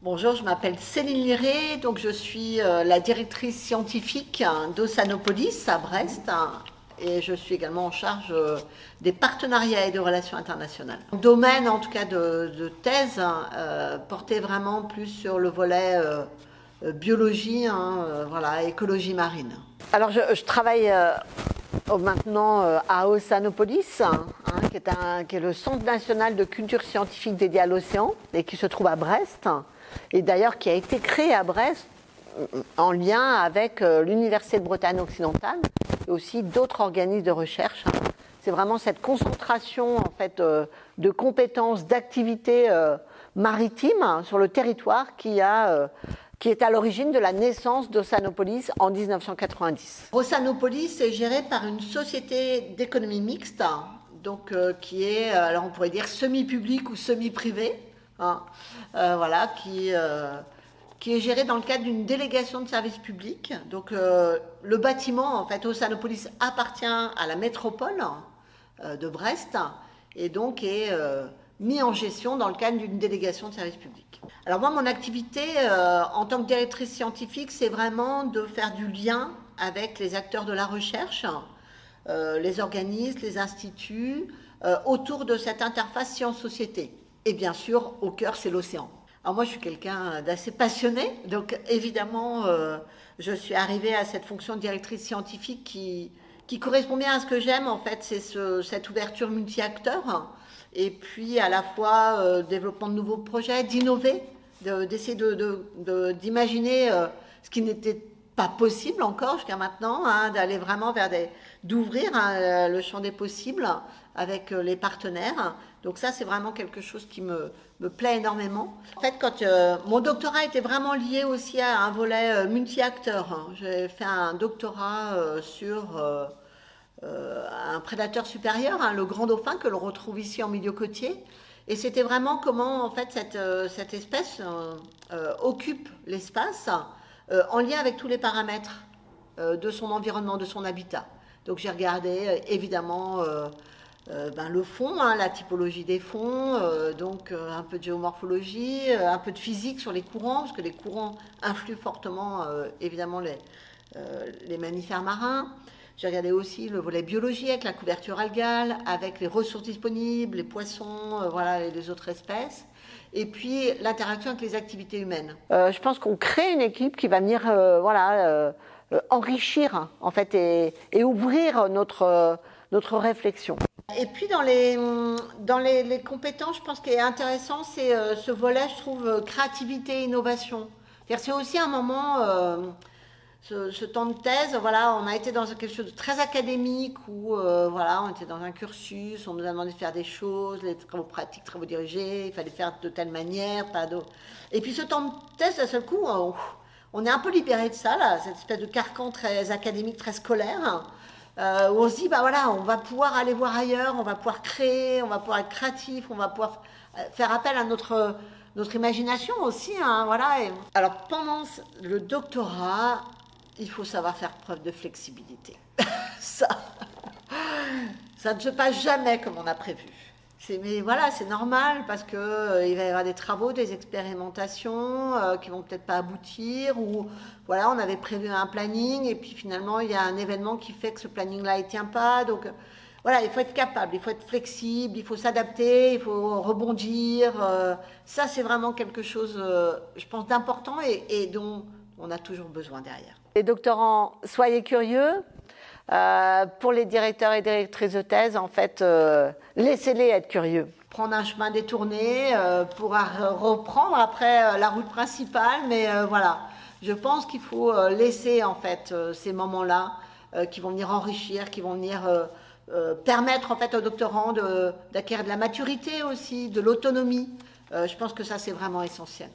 Bonjour, je m'appelle Céline Liré, donc je suis la directrice scientifique d'Ossanopolis à Brest et je suis également en charge des partenariats et de relations internationales. Mon domaine en tout cas de thèse portait vraiment plus sur le volet biologie, voilà, écologie marine. Alors je travaille maintenant à Ossanopolis, qui est le Centre national de culture scientifique dédié à l'océan et qui se trouve à Brest, et d'ailleurs qui a été créé à Brest en lien avec l'Université de Bretagne occidentale et aussi d'autres organismes de recherche. C'est vraiment cette concentration en fait, de compétences, d'activités maritimes sur le territoire qui est à l'origine de la naissance d'Ossanopolis en 1990. Ossanopolis est géré par une société d'économie mixte, donc qui est, alors on pourrait dire semi-public ou semi-privé, voilà, qui est gérée dans le cadre d'une délégation de service public. Donc le bâtiment, en fait, Ossanopolis appartient à la métropole de Brest et donc est mis en gestion dans le cadre d'une délégation de service public. Alors moi, mon activité en tant que directrice scientifique, c'est vraiment de faire du lien avec les acteurs de la recherche, les organismes, les instituts, autour de cette interface science-société. Et bien sûr, au cœur, c'est l'océan. Alors moi, je suis quelqu'un d'assez passionné, donc évidemment, je suis arrivée à cette fonction de directrice scientifique qui correspond bien à ce que j'aime, en fait, c'est cette ouverture multi-acteurs, et puis à la fois développement de nouveaux projets, d'innover, d'essayer d'imaginer ce qui n'était pas possible encore jusqu'à maintenant, d'aller vraiment d'ouvrir le champ des possibles avec les partenaires. Donc ça, c'est vraiment quelque chose qui me plaît énormément. En fait, quand mon doctorat était vraiment lié aussi à un volet multi-acteurs. J'ai fait un doctorat sur un prédateur supérieur, le grand dauphin, que l'on retrouve ici en milieu côtier. Et c'était vraiment comment en fait cette espèce occupe l'espace en lien avec tous les paramètres de son environnement, de son habitat. Donc j'ai regardé évidemment le fond, la typologie des fonds, donc un peu de géomorphologie, un peu de physique sur les courants, parce que les courants influent fortement évidemment les mammifères marins. J'ai regardé aussi le volet biologie avec la couverture algale, avec les ressources disponibles, les poissons, voilà, et les autres espèces. Et puis l'interaction avec les activités humaines. Je pense qu'on crée une équipe qui va venir enrichir en fait et ouvrir notre réflexion. Et puis dans les compétences, je pense qu'il est intéressant, c'est ce volet, je trouve, créativité, innovation. C'est aussi un moment, ce temps de thèse, voilà, on a été dans quelque chose de très académique où voilà, on était dans un cursus, on nous a demandé de faire des choses, les travaux pratiques, travaux dirigés, il fallait faire de telle manière, pas d'autre. Et puis ce temps de thèse, d'un seul coup, on est un peu libéré de ça, là, cette espèce de carcan très académique, très scolaire. Où on se dit, bah voilà, on va pouvoir aller voir ailleurs, on va pouvoir créer, on va pouvoir être créatif, on va pouvoir faire appel à notre imagination aussi, voilà. Alors pendant le doctorat, il faut savoir faire preuve de flexibilité. ça ne se passe jamais comme on a prévu. Mais voilà, c'est normal parce qu'il va y avoir des travaux, des expérimentations qui vont peut-être pas aboutir, ou voilà, on avait prévu un planning et puis finalement il y a un événement qui fait que ce planning-là ne tient pas. Donc voilà, il faut être capable, il faut être flexible, il faut s'adapter, il faut rebondir. Ça, c'est vraiment quelque chose, je pense, d'important et dont on a toujours besoin derrière. Les doctorants, soyez curieux. Pour les directeurs et directrices de thèse, en fait, laissez-les être curieux. Prendre un chemin détourné pour reprendre après la route principale, mais voilà, je pense qu'il faut laisser en fait ces moments-là qui vont venir enrichir, qui vont venir permettre en fait aux doctorants d'acquérir de la maturité aussi, de l'autonomie. Je pense que ça c'est vraiment essentiel.